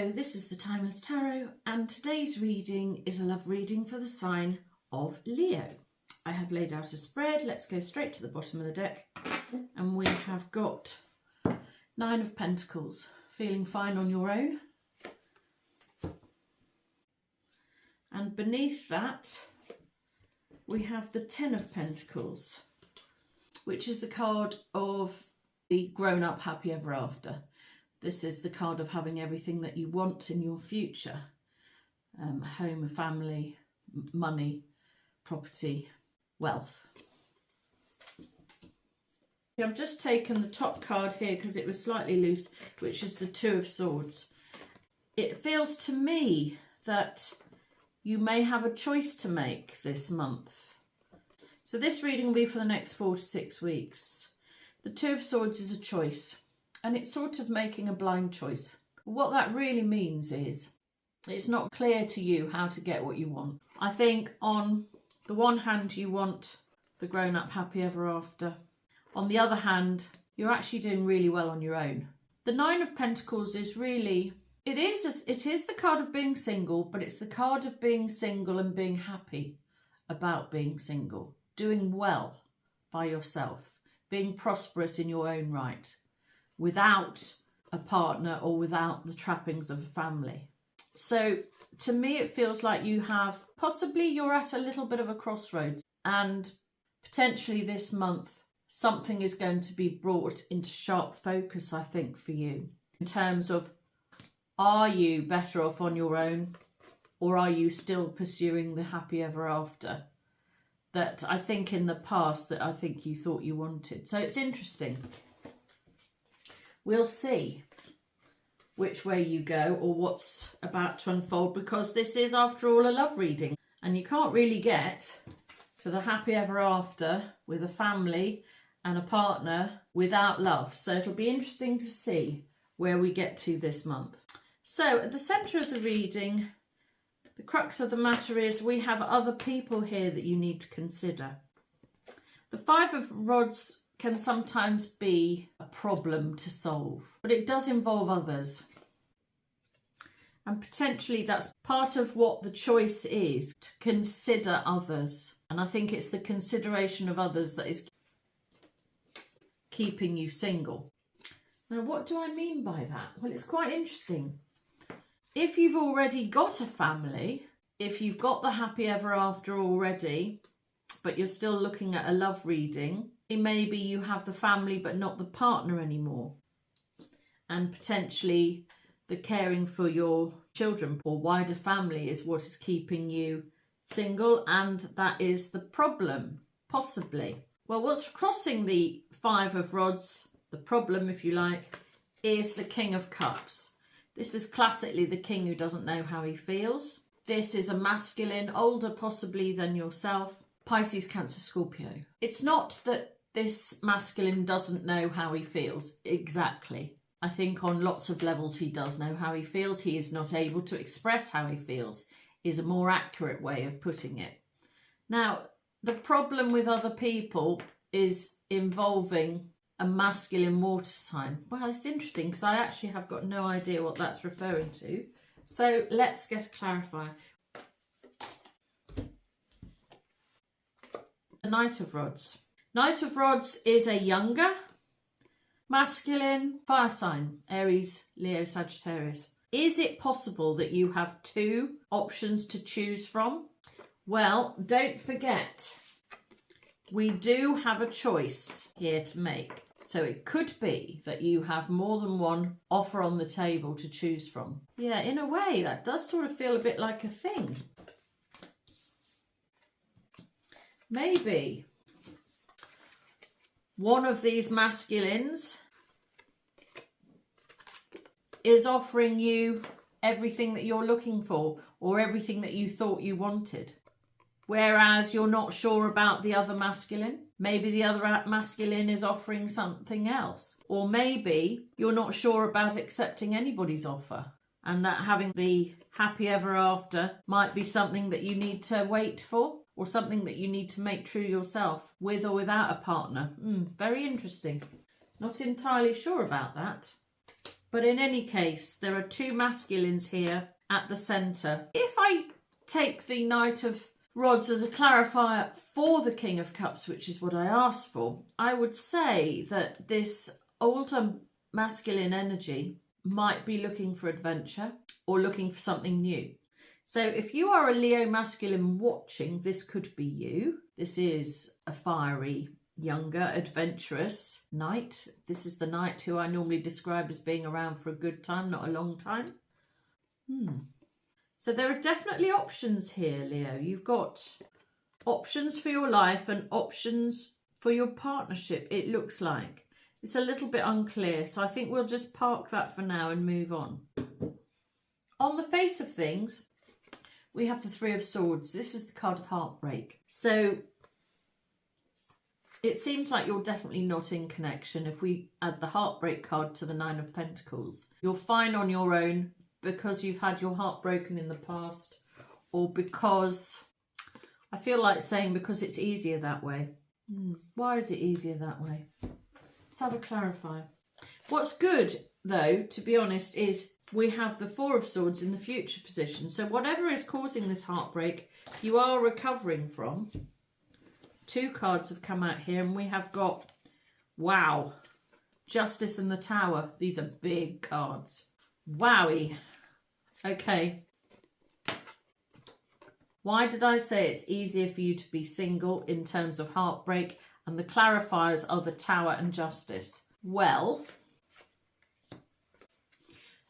Hello, this is the Timeless Tarot, and today's reading is a love reading for the sign of Leo. I have laid out a spread. Let's go straight to the bottom of the deck, and we have got Nine of Pentacles. Feeling fine on your own? And beneath that, we have the Ten of Pentacles, which is the card of the grown-up happy ever after. This is the card of having everything that you want in your future. A home, a family, money, property, wealth. I've just taken the top card here because it was slightly loose, which is the Two of Swords. It feels to me that you may have a choice to make this month. So this reading will be for the next 4 to 6 weeks. The Two of Swords is a choice, and it's sort of making a blind choice. What that really means is it's not clear to you how to get what you want. I think on the one hand, you want the grown-up happy ever after. On the other hand, you're actually doing really well on your own. The Nine of Pentacles is really, it is the card of being single, but it's the card of being single and being happy about being single, doing well by yourself, being prosperous in your own right, without a partner or without the trappings of a family. So to me, it feels like you have, possibly you're at a little bit of a crossroads, and potentially this month, something is going to be brought into sharp focus, I think, for you, in terms of, are you better off on your own, or are you still pursuing the happy ever after that I think in the past that I think you thought you wanted? So it's interesting. We'll see which way you go or what's about to unfold, because this is, after all, a love reading, and you can't really get to the happy ever after with a family and a partner without love. So it'll be interesting to see where we get to this month. So at the centre of the reading, the crux of the matter is we have other people here that you need to consider. The Five of Rods can sometimes be a problem to solve, but it does involve others. And potentially that's part of what the choice is, to consider others. And I think it's the consideration of others that is keeping you single. Now, what do I mean by that? Well, it's quite interesting. If you've already got a family, if you've got the happy ever after already, but you're still looking at a love reading, maybe you have the family but not the partner anymore, and potentially the caring for your children or wider family is what is keeping you single, and that is the problem, possibly. Well, what's crossing the Five of Rods, the problem if you like, is the King of Cups. This is classically the king who doesn't know how he feels. This is a masculine, older possibly than yourself, Pisces, Cancer, Scorpio. It's not that this masculine doesn't know how he feels exactly. I think on lots of levels he does know how he feels. He is not able to express how he feels, is a more accurate way of putting it. Now, the problem with other people is involving a masculine water sign. Well, it's interesting because I actually have got no idea what that's referring to. So let's get a clarifier. The Knight of Rods. Knight of Rods is a younger masculine fire sign, Aries, Leo, Sagittarius. Is it possible that you have two options to choose from? Well, don't forget, we do have a choice here to make. So it could be that you have more than one offer on the table to choose from. Yeah, in a way, that does sort of feel a bit like a thing. Maybe one of these masculines is offering you everything that you're looking for, or everything that you thought you wanted, whereas you're not sure about the other masculine. Maybe the other masculine is offering something else, or maybe you're not sure about accepting anybody's offer, and that having the happy ever after might be something that you need to wait for, or something that you need to make true yourself, with or without a partner. Very interesting. Not entirely sure about that. But in any case, there are two masculines here at the centre. If I take the Knight of Rods as a clarifier for the King of Cups, which is what I asked for, I would say that this older masculine energy might be looking for adventure or looking for something new. So if you are a Leo masculine watching, this could be you. This is a fiery, younger, adventurous knight. This is the knight who I normally describe as being around for a good time, not a long time. So there are definitely options here, Leo. You've got options for your life and options for your partnership, it looks like. It's a little bit unclear, so I think we'll just park that for now and move on. On the face of things, we have the Three of Swords. This is the card of heartbreak. So it seems like you're definitely not in connection. If we add the heartbreak card to the Nine of Pentacles, you're fine on your own because you've had your heart broken in the past, or because, I feel like saying because it's easier that way. Why is it easier that way? Let's have a clarifier. What's good, though, to be honest, is we have the Four of Swords in the future position. So whatever is causing this heartbreak, you are recovering from. Two cards have come out here, and we have got, wow, Justice and the Tower. These are big cards. Wowie. Okay. Why did I say it's easier for you to be single in terms of heartbreak? And the clarifiers are the Tower and Justice. Well,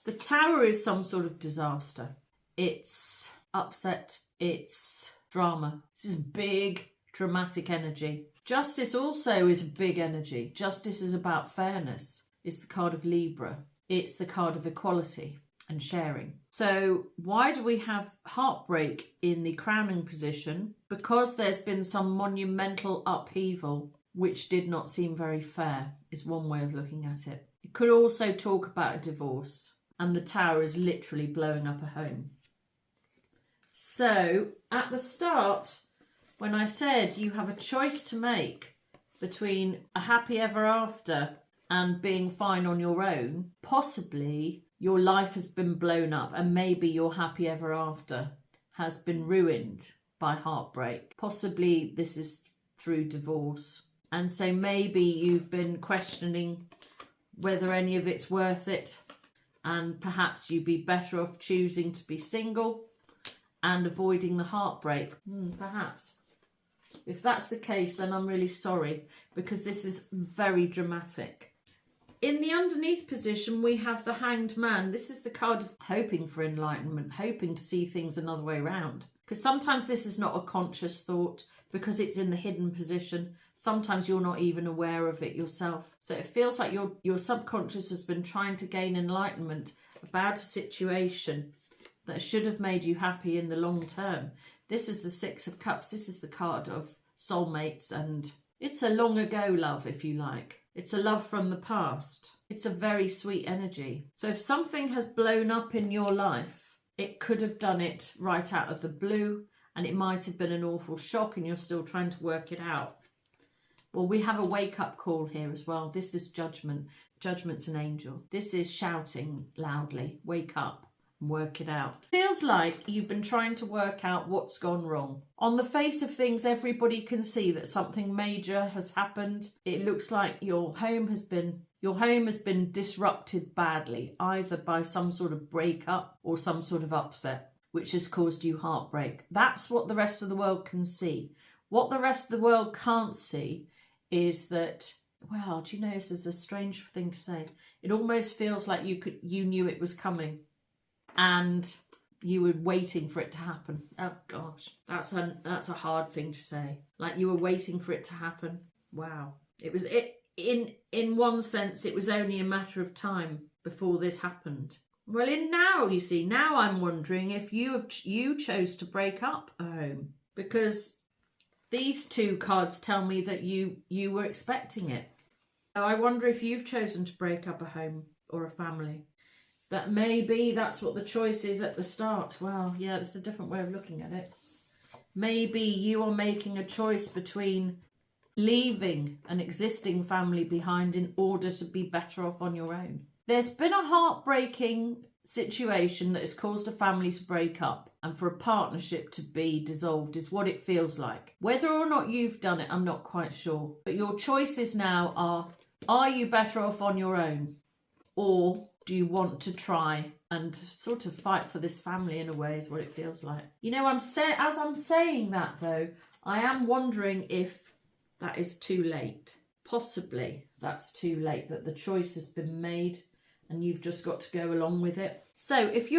the Tower is some sort of disaster. It's upset. It's drama. This is big, dramatic energy. Justice also is big energy. Justice is about fairness. It's the card of Libra. It's the card of equality and sharing. So why do we have heartbreak in the crowning position? Because there's been some monumental upheaval which did not seem very fair, is one way of looking at it. It could also talk about a divorce, and the Tower is literally blowing up a home. So at the start, when I said you have a choice to make between a happy ever after and being fine on your own, possibly your life has been blown up and maybe your happy ever after has been ruined by heartbreak. Possibly this is through divorce. And so maybe you've been questioning whether any of it's worth it, and perhaps you'd be better off choosing to be single and avoiding the heartbreak. Perhaps. If that's the case, then I'm really sorry, because this is very dramatic. In the underneath position, we have the Hanged Man. This is the card of hoping for enlightenment, hoping to see things another way around. Because sometimes this is not a conscious thought because it's in the hidden position. Sometimes you're not even aware of it yourself. So it feels like your subconscious has been trying to gain enlightenment about a situation that should have made you happy in the long term. This is the Six of Cups. This is the card of soulmates, and it's a long ago love, if you like. It's a love from the past. It's a very sweet energy. So if something has blown up in your life, it could have done it right out of the blue, and it might have been an awful shock and you're still trying to work it out. Well, we have a wake-up call here as well. This is judgment. Judgment's an angel. This is shouting loudly, wake up and work it out. Feels like you've been trying to work out what's gone wrong. On the face of things, everybody can see that something major has happened. It looks like your home has been disrupted badly, either by some sort of breakup or some sort of upset, which has caused you heartbreak. That's what the rest of the world can see. What the rest of the world can't see is that, well, do you know, this is a strange thing to say. It almost feels like you knew it was coming and you were waiting for it to happen. Oh gosh, that's a hard thing to say. Like you were waiting for it to happen. Wow. In one sense, it was only a matter of time before this happened. Well, now I'm wondering if you chose to break up a home, because these two cards tell me that you were expecting it. So I wonder if you've chosen to break up a home or a family. That maybe that's what the choice is at the start. Well, yeah, it's a different way of looking at it. Maybe you are making a choice between leaving an existing family behind in order to be better off on your own. There's been a heartbreaking situation that has caused a family to break up and for a partnership to be dissolved is what it feels like. Whether or not you've done it, I'm not quite sure. But your choices now are you better off on your own? Or do you want to try and sort of fight for this family in a way is what it feels like. You know, as I'm saying that though, I am wondering if that is too late. Possibly that's too late, that the choice has been made and you've just got to go along with it. So if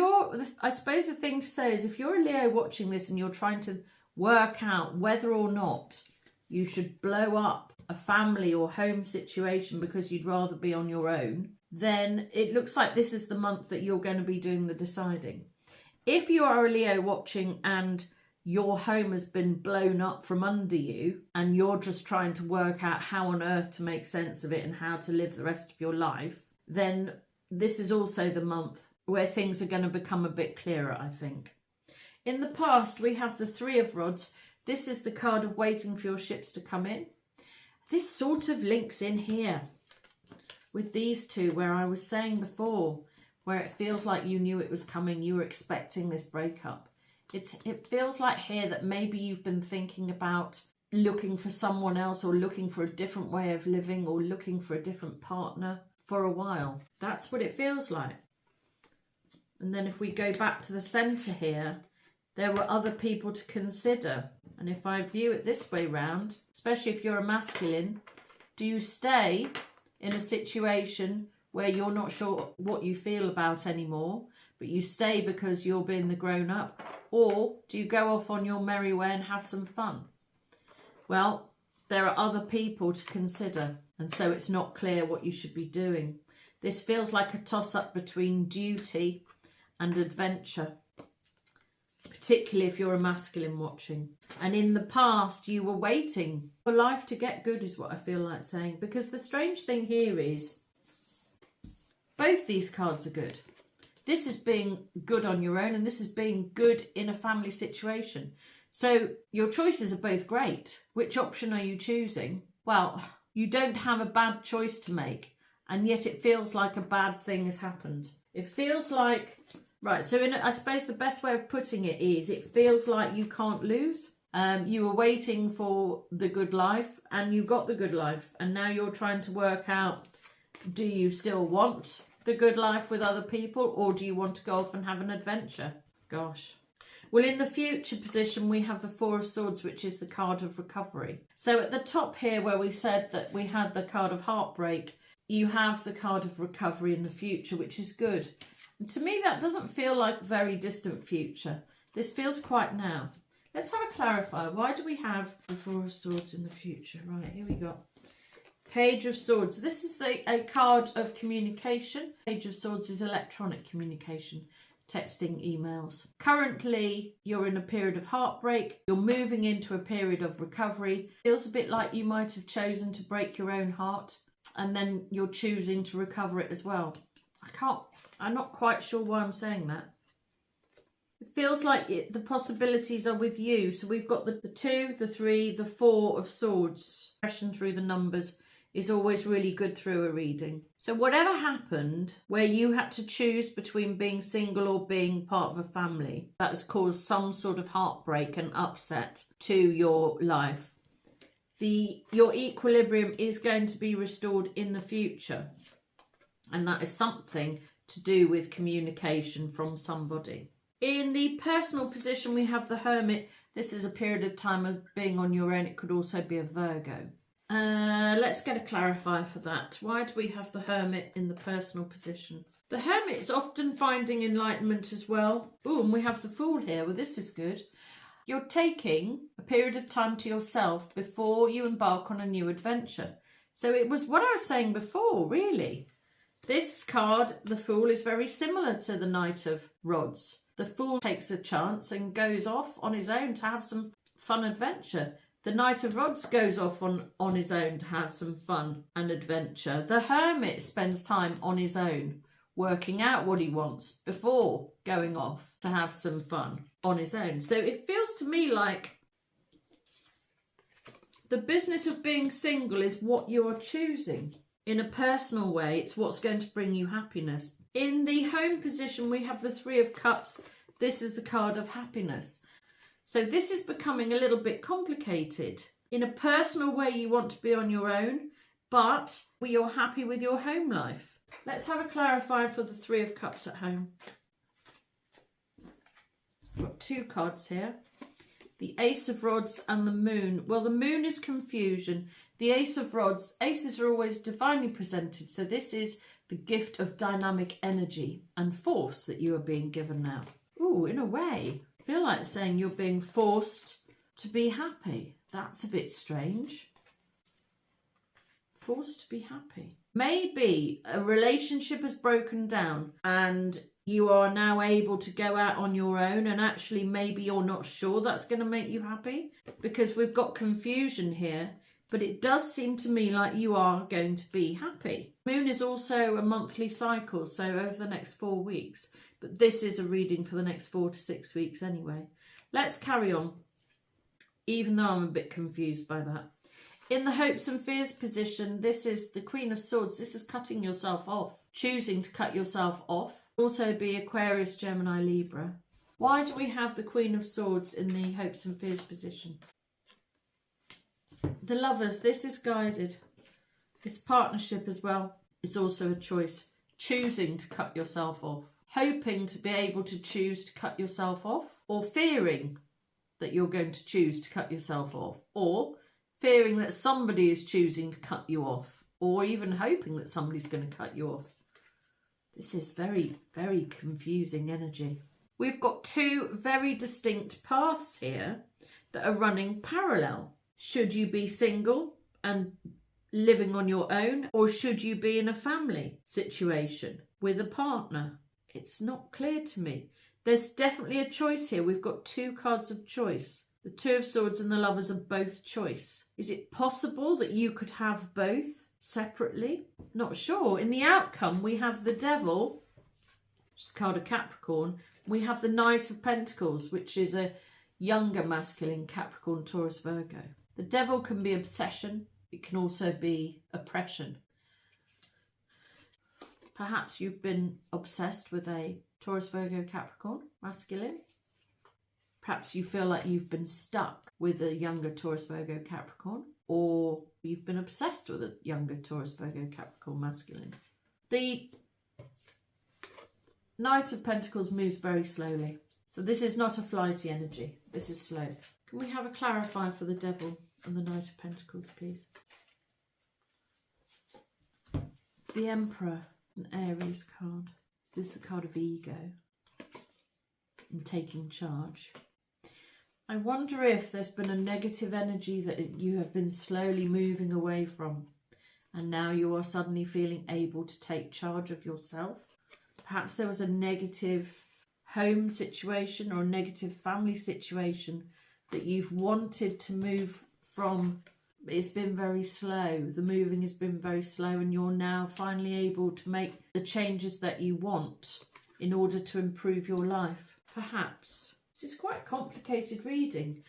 I suppose the thing to say is if you're a Leo watching this and you're trying to work out whether or not you should blow up a family or home situation because you'd rather be on your own, then it looks like this is the month that you're going to be doing the deciding. If you are a Leo watching and your home has been blown up from under you and you're just trying to work out how on earth to make sense of it and how to live the rest of your life, then this is also the month where things are going to become a bit clearer, I think. In the past, we have the Three of Rods. This is the card of waiting for your ships to come in. This sort of links in here with these two, where I was saying before, where it feels like you knew it was coming, you were expecting this breakup. It feels like here that maybe you've been thinking about looking for someone else or looking for a different way of living or looking for a different partner for a while. That's what it feels like. And then if we go back to the centre here, there were other people to consider. And if I view it this way round, especially if you're a masculine, do you stay in a situation where you're not sure what you feel about anymore, but you stay because you're being the grown up? Or do you go off on your merry way and have some fun? Well, there are other people to consider, and so it's not clear what you should be doing. This feels like a toss-up between duty and adventure, particularly if you're a masculine watching. And in the past, you were waiting for life to get good, is what I feel like saying. Because the strange thing here is both these cards are good. This is being good on your own, and this is being good in a family situation. So your choices are both great. Which option are you choosing? Well, you don't have a bad choice to make, and yet it feels like a bad thing has happened. It feels like, right, so I suppose the best way of putting it is it feels like you can't lose. You were waiting for the good life and you got the good life, and now you're trying to work out, do you still want the good life with other people, or do you want to go off and have an adventure? Gosh. Well, in the future position, we have the Four of Swords, which is the card of recovery. So at the top here, where we said that we had the card of heartbreak, you have the card of recovery in the future, which is good. And to me, that doesn't feel like very distant future. This feels quite now. Let's have a clarifier. Why do we have the Four of Swords in the future? Right, here we go. Page of Swords. This is a card of communication. Page of Swords is electronic communication, texting, emails. Currently, you're in a period of heartbreak. You're moving into a period of recovery. Feels a bit like you might have chosen to break your own heart, and then you're choosing to recover it as well. I'm not quite sure why I'm saying that. It feels like the possibilities are with you. So we've got the 2, the 3, the 4 of Swords. Expression through the numbers is always really good through a reading. So whatever happened where you had to choose between being single or being part of a family, that has caused some sort of heartbreak and upset to your life, your equilibrium is going to be restored in the future. And that is something to do with communication from somebody. In the personal position, we have the Hermit. This is a period of time of being on your own. It could also be a Virgo. Let's get a clarifier for that. Why do we have the Hermit in the personal position? The Hermit is often finding enlightenment as well. Oh, and we have the Fool here. Well, this is good. You're taking a period of time to yourself before you embark on a new adventure. So it was what I was saying before, really. This card, the Fool, is very similar to the Knight of Rods. The Fool takes a chance and goes off on his own to have some fun adventure. The Knight of Rods goes off on his own to have some fun and adventure. The Hermit spends time on his own, working out what he wants before going off to have some fun on his own. So it feels to me like the business of being single is what you are choosing. In a personal way, it's what's going to bring you happiness. In the home position, we have the Three of Cups. This is the card of happiness. So this is becoming a little bit complicated. In a personal way, you want to be on your own, but you're happy with your home life. Let's have a clarifier for the Three of Cups at home. I've got two cards here. The Ace of Rods and the Moon. Well, the Moon is confusion. The Ace of Rods, aces are always divinely presented. So this is the gift of dynamic energy and force that you are being given now. Ooh, in a way, I feel like saying you're being forced to be happy. That's a bit strange. Forced to be happy. Maybe a relationship has broken down and you are now able to go out on your own, and actually maybe you're not sure that's going to make you happy, because we've got confusion here, but it does seem to me like you are going to be happy. Moon is also a monthly cycle, so over the next 4 weeks, but this is a reading for the next 4 to 6 weeks anyway. Let's carry on, even though I'm a bit confused by that. In the hopes and fears position, this is the Queen of Swords. This is cutting yourself off, choosing to cut yourself off. Also be Aquarius, Gemini, Libra. Why do we have the Queen of Swords in the hopes and fears position? The Lovers, this is guided. It's partnership as well. It's also a choice. Choosing to cut yourself off. Hoping to be able to choose to cut yourself off. Or fearing that you're going to choose to cut yourself off. Or fearing that somebody is choosing to cut you off. Or even hoping that somebody's going to cut you off. This is very, very confusing energy. We've got two very distinct paths here that are running parallel. Should you be single and living on your own, or should you be in a family situation with a partner? It's not clear to me. There's definitely a choice here. We've got two cards of choice. The Two of Swords and the Lovers are both choice. Is it possible that you could have both separately? Not sure. In the outcome, we have the Devil, which is the card of Capricorn. We have the Knight of Pentacles, which is a younger masculine Capricorn, Taurus, Virgo. The Devil can be obsession. It can also be oppression. Perhaps you've been obsessed with a Taurus, Virgo, Capricorn masculine. Perhaps you feel like you've been stuck with a younger Taurus, Virgo, Capricorn, or you've been obsessed with a younger Taurus, Virgo, Capricorn masculine. The Knight of Pentacles moves very slowly. So this is not a flighty energy. This is slow. Can we have a clarifier for the Devil and the Knight of Pentacles, please? The Emperor, an Aries card. This is the card of ego and taking charge. I wonder if there's been a negative energy that you have been slowly moving away from, and now you are suddenly feeling able to take charge of yourself. Perhaps there was a negative home situation or a negative family situation that you've wanted to move from. It's been very slow. The moving has been very slow, and you're now finally able to make the changes that you want in order to improve your life. Perhaps. This is quite a complicated reading.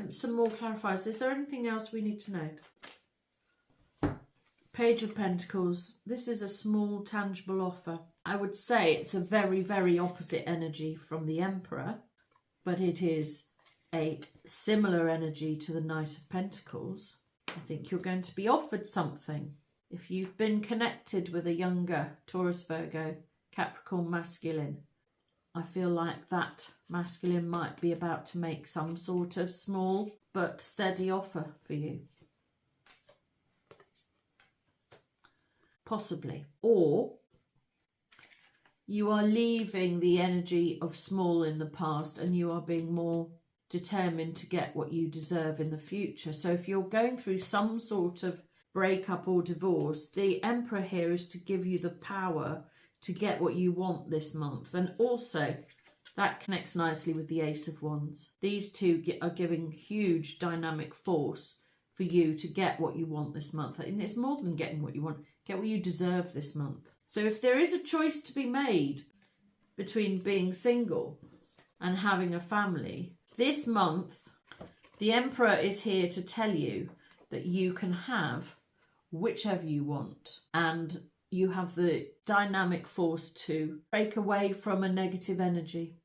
Some more clarifiers. Is there anything else we need to know? Page of Pentacles. This is a small tangible offer. I would say it's a very, very opposite energy from the Emperor, but it is a similar energy to the Knight of Pentacles. I think you're going to be offered something. If you've been connected with a younger Taurus, Virgo, Capricorn masculine, I feel like that masculine might be about to make some sort of small but steady offer for you. Possibly. Or you are leaving the energy of small in the past and you are being more determined to get what you deserve in the future. So if you're going through some sort of breakup or divorce, the Emperor here is to give you the power to get what you want this month. And also that connects nicely with the Ace of Wands. These two are giving huge dynamic force for you to get what you want this month. And it's more than getting what you want, get what you deserve this month. So if there is a choice to be made between being single and having a family, this month the Emperor is here to tell you that you can have whichever you want, and you have the dynamic force to break away from a negative energy,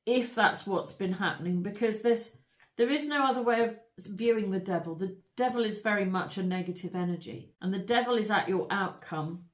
if that's what's been happening, because there is no other way of viewing the devil. The devil is very much a negative energy, and the devil is at your outcome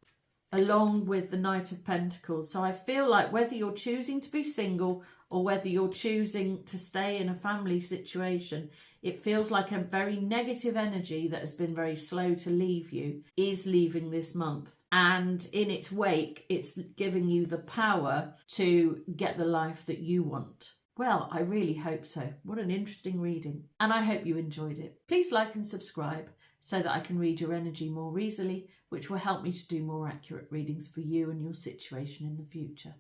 along with the Knight of Pentacles. So I feel like whether you're choosing to be single or whether you're choosing to stay in a family situation, it feels like a very negative energy that has been very slow to leave you is leaving this month. And in its wake, it's giving you the power to get the life that you want. Well, I really hope so. What an interesting reading. And I hope you enjoyed it. Please like and subscribe so that I can read your energy more easily, which will help me to do more accurate readings for you and your situation in the future.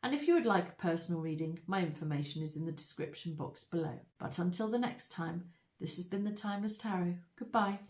And if you would like a personal reading, my information is in the description box below. But until the next time, this has been the Timeless Tarot. Goodbye.